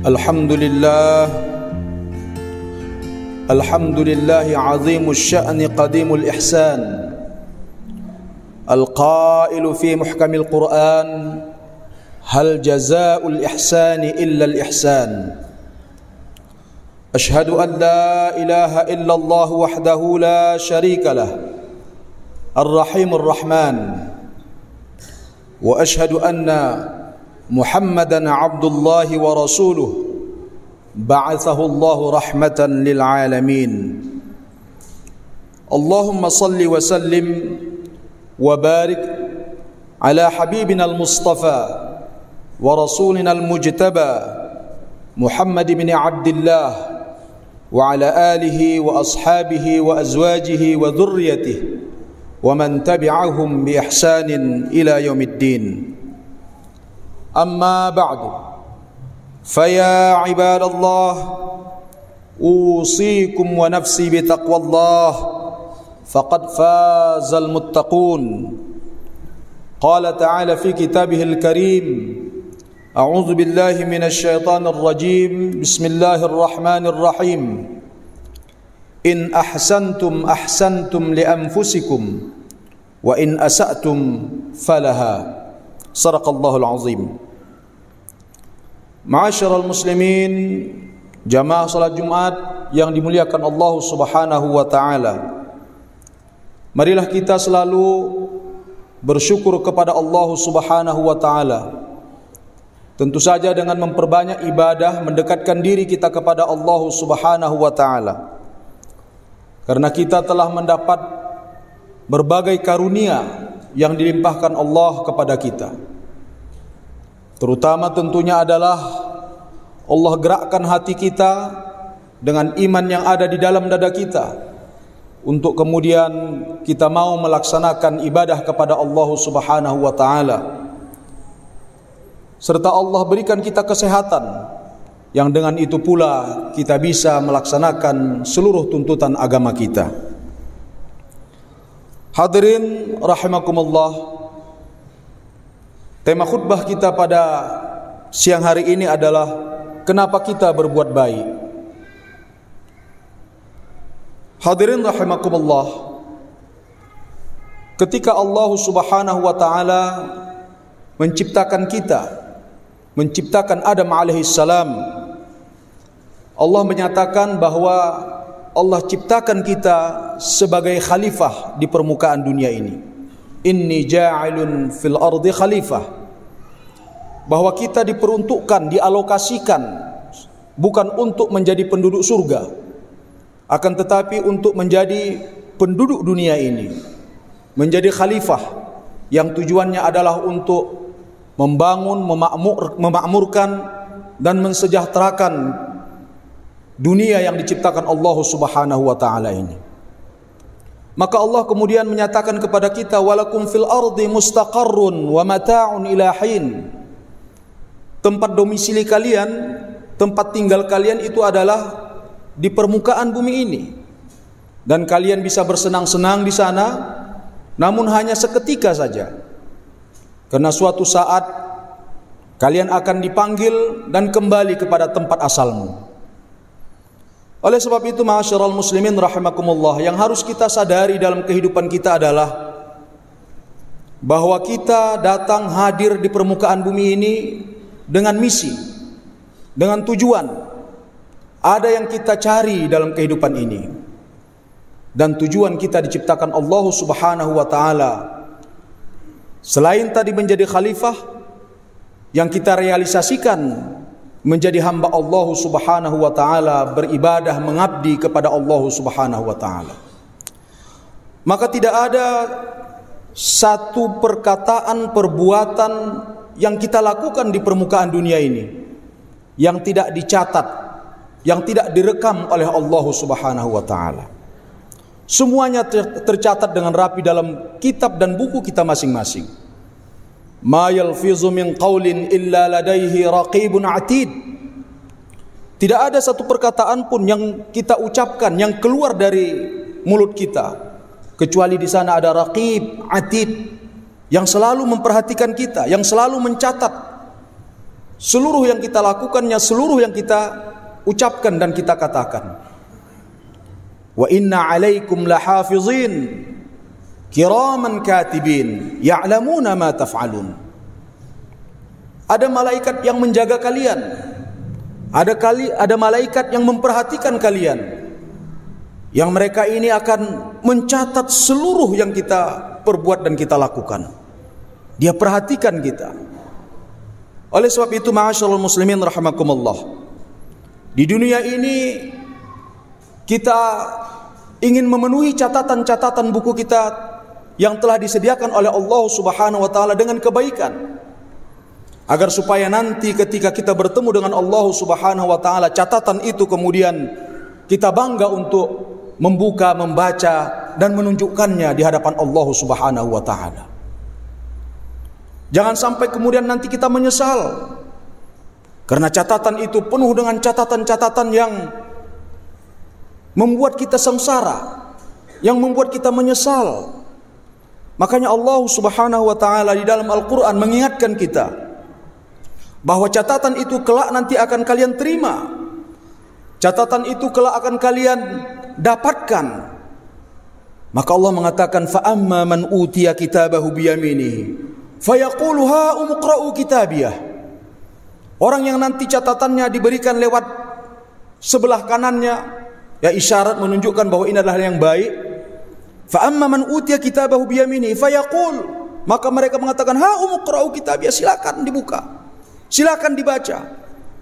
Alhamdulillah azimul sya'ni qadimul ihsan, al-qailu fi muhkamil Qur'an, hal jazaa'ul ihsani illa al-ihsan. Ashhadu an la ilaha illallah wahdahu la syarika lah, ar-rahimur rahman, wa ashhadu anna Muhammadan abdullahi wa rasuluh, ba'athahu Allahu rahmatan lil alamin. Allahumma salli wa sallim wa barik ala habibina al-mustafa wa rasulina al-mujtaba Muhammad ibn Abdullah wa ala alihi wa ashabihi wa azwajihi wa dhurriyyatihi wa man tabi'ahum bi ihsanin ila yaumiddin. Amma ba'du, faya ibadallah, usikum wa nafsi bitaqwallah, faqad fazal muttaqun. Qala ta'ala fi kitabihil karim, a'udzu billahi minasy syaithanir rajim, bismillahirrahmanirrahim. In ahsantum ahsantum li anfusikum wa in asa'tum falaha. Sadaqallahul azim. Ma'asyiral muslimin, jamaah salat Jumat yang dimuliakan Allah Subhanahu wa taala. Marilah kita selalu bersyukur kepada Allah Subhanahu wa taala. Tentu saja dengan memperbanyak ibadah, mendekatkan diri kita kepada Allah Subhanahu wa taala. Karena kita telah mendapat berbagai karunia yang dilimpahkan Allah kepada kita. Terutama tentunya adalah Allah gerakkan hati kita dengan iman yang ada di dalam dada kita, untuk kemudian kita mau melaksanakan ibadah kepada Allah Subhanahu wa taala. Serta Allah berikan kita kesehatan, yang dengan itu pula kita bisa melaksanakan seluruh tuntutan agama kita. Hadirin rahimakumullah, tema khutbah kita pada siang hari ini adalah kenapa kita berbuat baik. Hadirin rahimakumullah, ketika Allah Subhanahu wa taala menciptakan kita, menciptakan Adam alaihissalam, Allah menyatakan bahwa Allah ciptakan kita sebagai khalifah di permukaan dunia ini. Inni ja'ilun fil ardi khalifah. Bahwa kita diperuntukkan, dialokasikan bukan untuk menjadi penduduk surga, akan tetapi untuk menjadi penduduk dunia ini, menjadi khalifah yang tujuannya adalah untuk membangun, memakmurkan dan mensejahterakan dunia yang diciptakan Allah Subhanahu wa taala ini. Maka Allah kemudian menyatakan kepada kita, walakum fil ardi mustaqarrun wa mata'un ila hin. Tempat domisili kalian, tempat tinggal kalian itu adalah di permukaan bumi ini. Dan kalian bisa bersenang-senang di sana, namun hanya seketika saja. Karena suatu saat kalian akan dipanggil dan kembali kepada tempat asalmu. Oleh sebab itu, ma'asyiral muslimin rahimakumullah, yang harus kita sadari dalam kehidupan kita adalah bahwa kita datang hadir di permukaan bumi ini dengan misi, dengan tujuan. Ada yang kita cari dalam kehidupan ini. Dan tujuan kita diciptakan Allah Subhanahu wa taala, selain tadi menjadi khalifah, yang kita realisasikan menjadi hamba Allah Subhanahu wa taala, beribadah, mengabdi kepada Allah Subhanahu wa taala. Maka tidak ada satu perkataan, perbuatan yang kita lakukan di permukaan dunia ini yang tidak dicatat, yang tidak direkam oleh Allah Subhanahu wa taala. Semuanya tercatat dengan rapi dalam kitab dan buku kita masing-masing. Ma yalfizu min qaulin illa ladaihi raqibun atid. Tidak ada satu perkataan pun yang kita ucapkan, yang keluar dari mulut kita, kecuali di sana ada raqib atid, yang selalu memperhatikan kita, yang selalu mencatat seluruh yang kita lakukannya, seluruh yang kita ucapkan dan kita katakan. Wa inna alaikum lahafizin kiraman katibin ya'lamuna ma taf'alun. Ada malaikat yang menjaga kalian. Ada malaikat yang memperhatikan kalian. Yang mereka ini akan mencatat seluruh yang kita perbuat dan kita lakukan. Dia perhatikan kita. Oleh sebab itu, ma'asyiral muslimin rahimakumullah, di dunia ini kita ingin memenuhi catatan-catatan buku kita yang telah disediakan oleh Allah Subhanahu wa taala dengan kebaikan, agar supaya nanti ketika kita bertemu dengan Allah Subhanahu wa taala, catatan itu kemudian kita bangga untuk membuka, membaca dan menunjukkannya di hadapan Allah Subhanahu wa taala. Jangan sampai kemudian nanti kita menyesal, karena catatan itu penuh dengan catatan-catatan yang membuat kita sengsara, yang membuat kita menyesal. Makanya Allah Subhanahu wa taala di dalam Al-Qur'an mengingatkan kita bahwa catatan itu kelak nanti akan kalian terima. Catatan itu kelak akan kalian dapatkan. Maka Allah mengatakan, fa amma man utiya kitabahu biyaminihi fayaqulu ha umqra'u kitabiyah. Orang yang nanti catatannya diberikan lewat sebelah kanannya, ya isyarat menunjukkan bahwa ini adalah yang baik. Fa amma man utiya kitabahu biyaminihi fayaqul, maka mereka mengatakan ha umqra'u kitabiyah, silakan dibuka, silakan dibaca.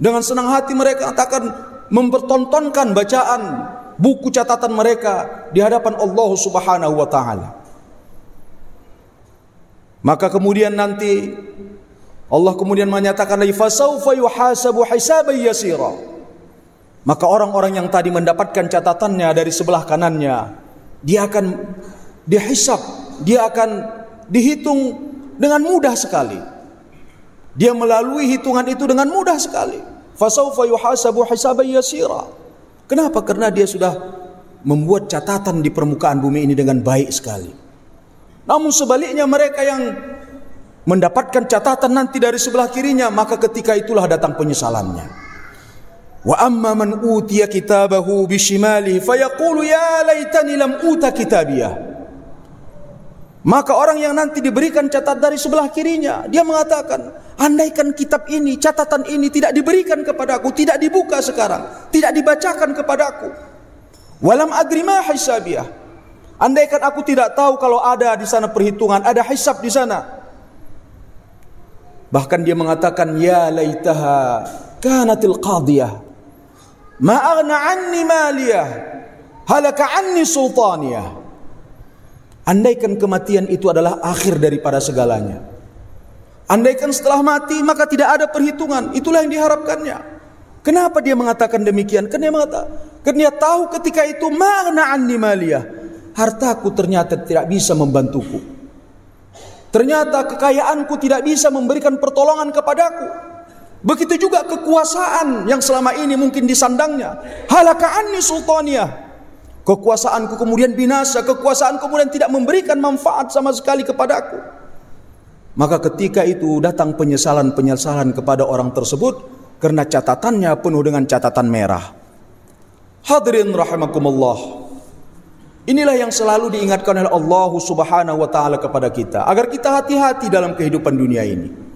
Dengan senang hati mereka akan mempertontonkan bacaan buku catatan mereka di hadapan Allah Subhanahu wa taala. Maka kemudian nanti Allah kemudian menyatakan lagi, fasaufa yuhasabu hisaban yasira. Maka orang-orang yang tadi mendapatkan catatannya dari sebelah kanannya, dia akan dihisab, dia akan dihitung dengan mudah sekali. Dia melalui hitungan itu dengan mudah sekali. Fasaufa yuhasabu hisaban yasira. Kenapa? Karena dia sudah membuat catatan di permukaan bumi ini dengan baik sekali. Namun sebaliknya, mereka yang mendapatkan catatan nanti dari sebelah kirinya, maka ketika itulah datang penyesalannya. Wa amma man utiya kitabahu bishimalihi fayaqulu ya laitani lam uta kitabiyah. Maka orang yang nanti diberikan catatan dari sebelah kirinya, dia mengatakan, andaikan kitab ini, catatan ini tidak diberikan kepadaku, tidak dibuka sekarang, tidak dibacakan kepadaku. Walam adri ma hisabiyah. Andaikan aku tidak tahu kalau ada di sana perhitungan, ada hisab di sana. Bahkan dia mengatakan, ya laitaha kanatil qadiyah ma aghna anni maliyah halaka anni sultaniyah. Andaikan kematian itu adalah akhir daripada segalanya. Andaikan setelah mati maka tidak ada perhitungan, itulah yang diharapkannya. Kenapa dia mengatakan demikian? Karena dia tahu ketika itu ma aghna anni maliyah, hartaku ternyata tidak bisa membantuku. Ternyata kekayaanku tidak bisa memberikan pertolongan kepadaku. Begitu juga kekuasaan yang selama ini mungkin disandangnya. Halaka anni sultaniyah. Kekuasaanku kemudian binasa, kekuasaan kemudian tidak memberikan manfaat sama sekali kepadaku. Maka ketika itu datang penyesalan-penyesalan kepada orang tersebut, karena catatannya penuh dengan catatan merah. Hadirin rahimakumullah. Inilah yang selalu diingatkan oleh Allah Subhanahu wa taala kepada kita, agar kita hati-hati dalam kehidupan dunia ini.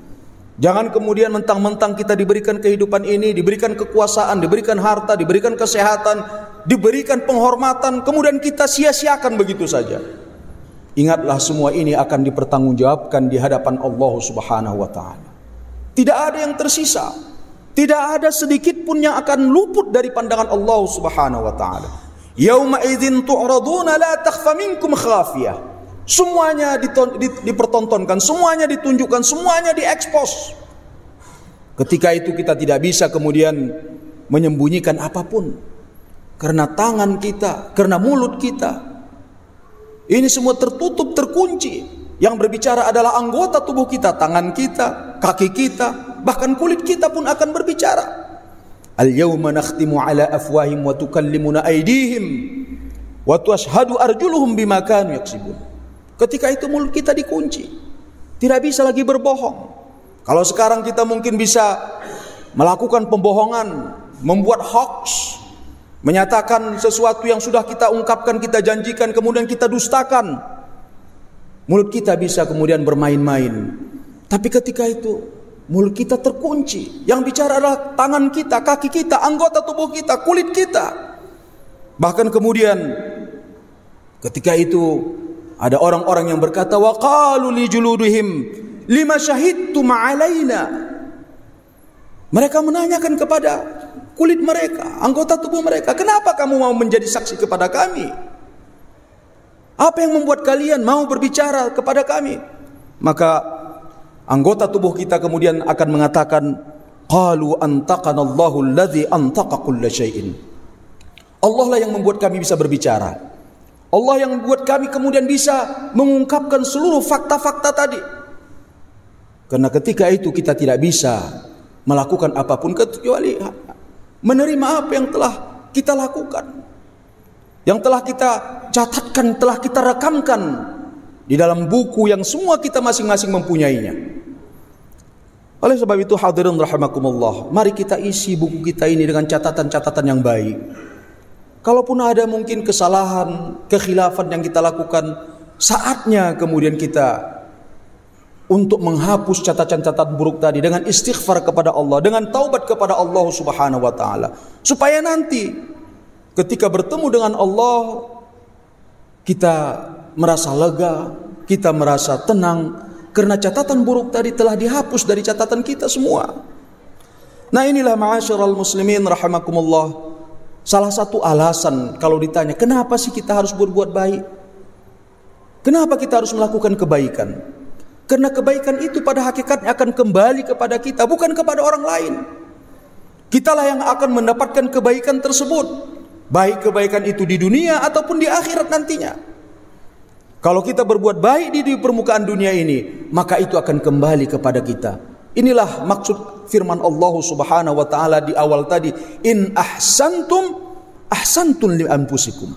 Jangan kemudian mentang-mentang kita diberikan kehidupan ini, diberikan kekuasaan, diberikan harta, diberikan kesehatan, diberikan penghormatan, kemudian kita sia-siakan begitu saja. Ingatlah, semua ini akan dipertanggungjawabkan di hadapan Allah Subhanahu wa taala. Tidak ada yang tersisa. Tidak ada sedikit pun yang akan luput dari pandangan Allah Subhanahu wa taala. Yauma idzin tu'raduna la takhfa minkum khafiyah. Semuanya dipertontonkan, semuanya ditunjukkan, semuanya diekspos. Ketika itu kita tidak bisa kemudian menyembunyikan apapun, karena tangan kita, karena mulut kita, ini semua tertutup, terkunci. Yang berbicara adalah anggota tubuh kita, tangan kita, kaki kita, bahkan kulit kita pun akan berbicara. Al-yawma nakhtimu ala afwahim wa tukallimuna aydihim wa tushhadu arjuluhum bima kanu yaksibun. Ketika itu mulut kita dikunci, tidak bisa lagi berbohong. Kalau sekarang kita mungkin bisa melakukan pembohongan, membuat hoax, menyatakan sesuatu yang sudah kita ungkapkan, kita janjikan, kemudian kita dustakan. Mulut kita bisa kemudian bermain-main. Tapi ketika itu mulut kita terkunci. Yang bicara adalah tangan kita, kaki kita, anggota tubuh kita, kulit kita. Bahkan kemudian ketika itu ada orang-orang yang berkata, wa qalu li juludihim lima syahidtum alaina. Mereka menanyakan kepada kulit mereka, anggota tubuh mereka, kenapa kamu mau menjadi saksi kepada kami? Apa yang membuat kalian mau berbicara kepada kami? Maka anggota tubuh kita kemudian akan mengatakan, qalu antaqana Allahu alladzi antaqa kulla syai'in. Allah lah yang membuat kami bisa berbicara. Allah yang membuat kami kemudian bisa mengungkapkan seluruh fakta-fakta tadi. Karena ketika itu kita tidak bisa melakukan apapun kecuali menerima apa yang telah kita lakukan, yang telah kita catatkan, telah kita rekamkan di dalam buku yang semua kita masing-masing mempunyainya. Oleh sebab itu hadirin rahimakumullah, mari kita isi buku kita ini dengan catatan-catatan yang baik. Kalaupun ada mungkin kesalahan, kekhilafan yang kita lakukan, saatnya kemudian kita untuk menghapus catatan-catatan buruk tadi dengan istighfar kepada Allah, dengan taubat kepada Allah Subhanahu wa taala, supaya nanti ketika bertemu dengan Allah kita merasa lega, kita merasa tenang karena catatan buruk tadi telah dihapus dari catatan kita semua. Nah, inilah ma'asyiral muslimin rahimakumullah, salah satu alasan kalau ditanya kenapa sih kita harus berbuat baik? Kenapa kita harus melakukan kebaikan? Karena kebaikan itu pada hakikatnya akan kembali kepada kita, bukan kepada orang lain. Kitalah yang akan mendapatkan kebaikan tersebut, baik kebaikan itu di dunia ataupun di akhirat nantinya. Kalau kita berbuat baik di permukaan dunia ini, maka itu akan kembali kepada kita. Inilah maksud firman Allah Subhanahu wa taala di awal tadi, in ahsantum ahsantum li anfusikum.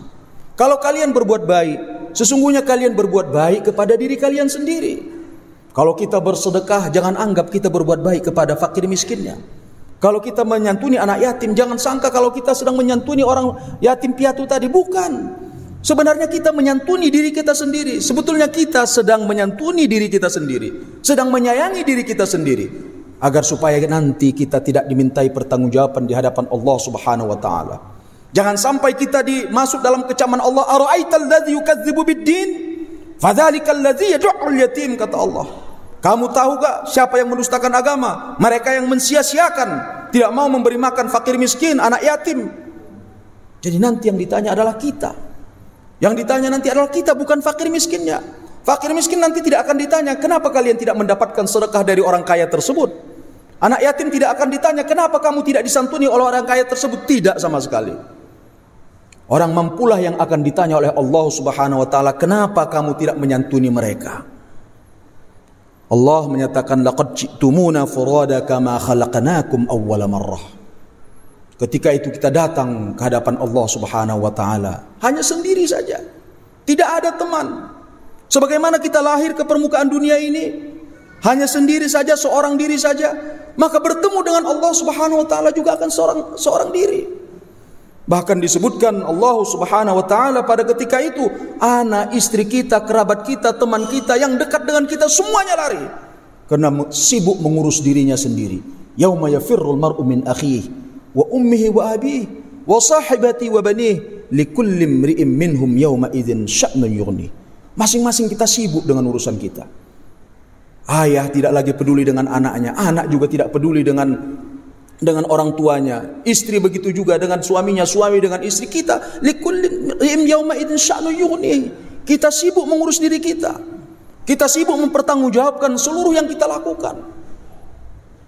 Kalau kalian berbuat baik, sesungguhnya kalian berbuat baik kepada diri kalian sendiri. Kalau kita bersedekah, jangan anggap kita berbuat baik kepada fakir miskinnya. Kalau kita menyantuni anak yatim, jangan sangka kalau kita sedang menyantuni orang yatim piatu tadi. Bukan. Sebenarnya kita menyantuni diri kita sendiri. Sebetulnya kita sedang menyantuni diri kita sendiri, sedang menyayangi diri kita sendiri, agar supaya nanti kita tidak dimintai pertanggungjawaban di hadapan Allah Subhanahu wa taala. Jangan sampai kita masuk dalam kecaman Allah, ara'aital ladzi yukadzibu bid-din? Fadzalikal ladzi yad'ul yatim, kata Allah. Kamu tahu gak siapa yang mendustakan agama? Mereka yang mensia-siakan, tidak mau memberi makan fakir miskin, anak yatim. Jadi nanti yang ditanya adalah kita. Yang ditanya nanti adalah kita, bukan fakir miskinnya. Fakir miskin nanti tidak akan ditanya, kenapa kalian tidak mendapatkan sedekah dari orang kaya tersebut? Anak yatim tidak akan ditanya, kenapa kamu tidak disantuni oleh orang kaya tersebut? Tidak sama sekali. Orang mampulah yang akan ditanya oleh Allah Subhanahu wa taala, kenapa kamu tidak menyantuni mereka? Allah menyatakan, laqad ji'tumuna furada kama khalaqnakum awwala marrah. Ketika itu kita datang ke hadapan Allah Subhanahu wa taala hanya sendiri saja, tidak ada teman. Sebagaimana kita lahir ke permukaan dunia ini hanya sendiri saja, seorang diri saja, maka bertemu dengan Allah Subhanahu wa taala juga akan seorang diri. Bahkan disebutkan Allah Subhanahu wa taala pada ketika itu, anak, istri kita, kerabat kita, teman kita yang dekat dengan kita semuanya lari karena sibuk mengurus dirinya sendiri. Yauma yafirrul mar'u min akhihi wa ummihi wa abihi wa sahibati wa banihi likulli imri'in minhum yauma idzin sya'nun yughni. Masing-masing kita sibuk dengan urusan kita. Ayah tidak lagi peduli dengan anaknya, anak juga tidak peduli dengan orang tuanya, istri begitu juga dengan suaminya, suami dengan istri kita. Likulli yauma idzin sya'nu yughni. Kita sibuk mengurus diri kita. Kita sibuk mempertanggungjawabkan seluruh yang kita lakukan.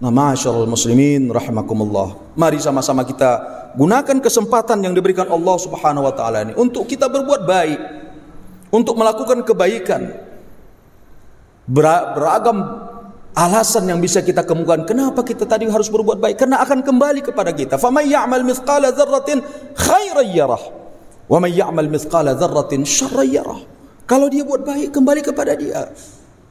Nah, ma'asyiral muslimin rahimakumullah, mari sama-sama kita gunakan kesempatan yang diberikan Allah Subhanahu wa taala ini untuk kita berbuat baik, untuk melakukan kebaikan. Beragam alasan yang bisa kita kemukakan kenapa kita tadi harus berbuat baik, karena akan kembali kepada kita. Faman ya'mal mithqala dzarratin khairan yarah wa man ya'mal mithqala dzarratin syarran yarah. Kalau dia buat baik, kembali kepada dia.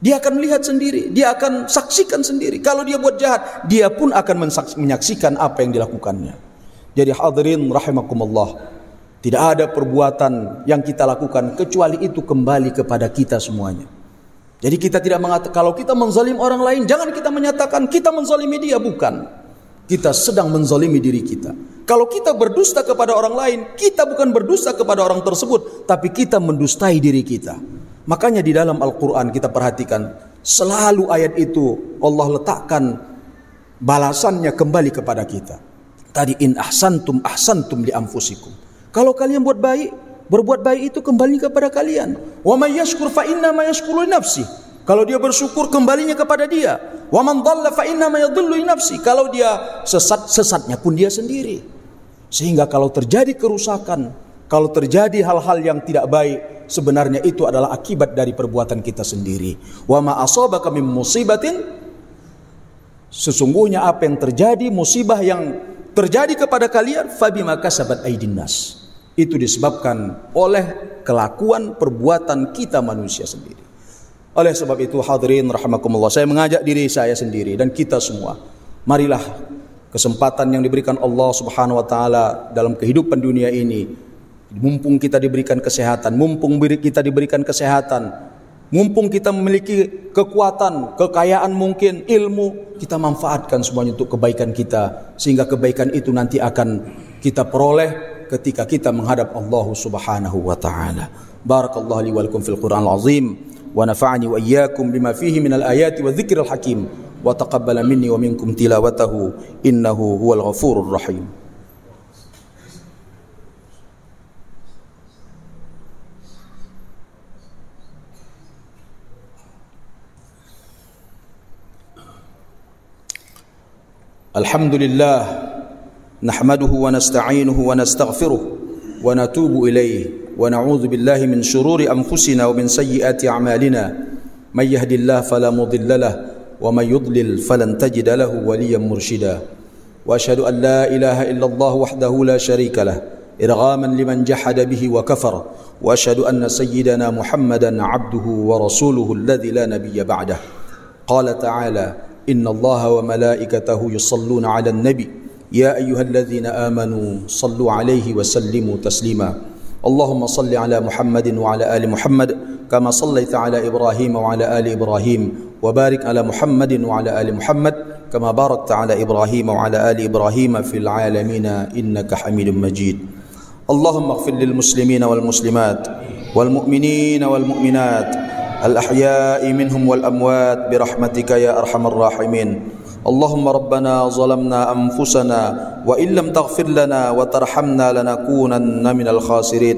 Dia akan melihat sendiri, dia akan saksikan sendiri. Kalau dia buat jahat, dia pun akan menyaksikan apa yang dilakukannya. Jadi hadirin rahimakumullah, tidak ada perbuatan yang kita lakukan kecuali itu kembali kepada kita semuanya. Jadi kita tidak mengatakan, kalau kita menzalim orang lain, jangan kita menyatakan kita menzalimi dia, bukan. Kita sedang menzalimi diri kita. Kalau kita berdusta kepada orang lain, kita bukan berdusta kepada orang tersebut, tapi kita mendustai diri kita. Makanya di dalam Al-Quran kita perhatikan, selalu ayat itu Allah letakkan balasannya kembali kepada kita. Tadi in ahsantum ahsantum li anfusikum. Kalau kalian berbuat baik itu kembali kepada kalian. Wa may yashkur fa inna ma yashkuru li nafsi. Kalau dia bersyukur kembalinya kepada dia. Wa man dhalla fa inna ma yadhillu li nafsi. Kalau dia sesatnya pun dia sendiri. Sehingga kalau terjadi kerusakan, kalau terjadi hal-hal yang tidak baik, sebenarnya itu adalah akibat dari perbuatan kita sendiri. Wa ma asabaka min musibatin, sesungguhnya apa yang terjadi, musibah yang terjadi kepada kalian, fabima kasabat aydin nas, itu disebabkan oleh kelakuan perbuatan kita manusia sendiri. Oleh sebab itu hadirin rahimakumullah, saya mengajak diri saya sendiri dan kita semua, marilah kesempatan yang diberikan Allah Subhanahu wa taala dalam kehidupan dunia ini, mumpung kita diberikan kesehatan, mumpung kita memiliki kekuatan, kekayaan mungkin, ilmu, kita manfaatkan semuanya untuk kebaikan kita, sehingga kebaikan itu nanti akan kita peroleh ketika kita menghadap Allah Subhanahu wa taala. Barakallahu li wa lakum fil Qur'anil azim wa nafa'ani wa iyyakum bima fihi minal ayati wa dzikril hakim wa taqabbala minni wa minkum tilawatahu innahu huwal ghafurur rahim. Alhamdulillah, nahmaduhu wa nasta'inuhu wa nastaghfiruh wa natubu ilayh wa na'udzu billahi min shururi anfusina wa min sayyiati a'malina. May yahdihillahu fala mudilla lahu wa may yudlil falan tajida lahu waliyyan murshida. Wa asyhadu an la ilaha illallah wahdahu la syarika lahu irghaman liman jahada bihi wa kafara. Wa asyhadu anna sayyidana Muhammadan 'abduhu wa rasuluhu alladzi la nabiyya ba'dahu. Qala ta'ala: Inna Allah wa malaikatahu yusalluna ala nabi ya ayyuhalladzina amanu sallu alaihi wa sallimu taslima. Allahumma salli ala Muhammadin wa ala ali Muhammad kama sallaita ala Ibrahim wa ala ali Ibrahim wa barik ala Muhammadin wa ala ali Muhammad kama barakta ala Ibrahim wa ala ali Ibrahim fil alamin innaka Hamidum Majid. Allahumma ighfir lil muslimina wal muslimat wal mu'minina wal mu'minat الأحياء منهم والأموات برحمتك يا أرحم الراحمين. اللهم ربنا ظلمنا أنفسنا وإن لم تغفر لنا وترحمنا لنكونن من الخاسرين.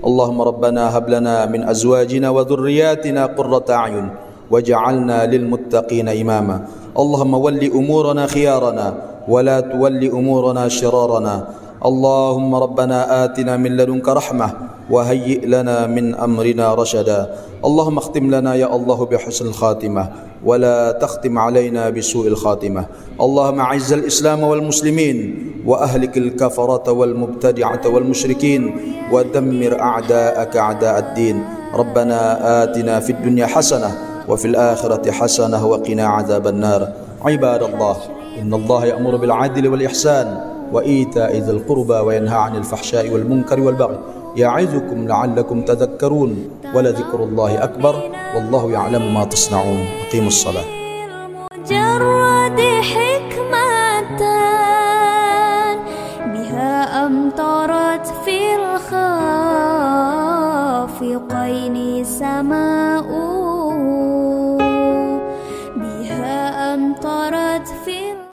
اللهم ربنا هب لنا من أزواجنا وذرياتنا قرة أعين واجعلنا للمتقين إماما. اللهم ول أمورنا خيارنا ولا تول أمورنا شرارنا. اللهم ربنا آتنا من لدنك رحمة وهيئ لنا من أمرنا رشدا. اللهم اختم لنا يا الله بحسن الخاتمة ولا تختم علينا بسوء الخاتمة. اللهم أعز الإسلام والمسلمين وأهلك الكفرة والمبتدعة والمشركين ودمر أعداءك أعداء الدين. ربنا آتنا في الدنيا حسنة وفي الآخرة حسنة وقنا عذاب النار. عباد الله، إن الله يأمر بالعدل والإحسان وإيتاء ذي القربى وينهى عن الفحشاء والمنكر والبغي يعظكم لعلكم تذكرون ولذكر الله أكبر والله يعلم ما تصنعون. أقيموا الصلاة. مجرد حكمة بها أمطرت في الخافقين سماء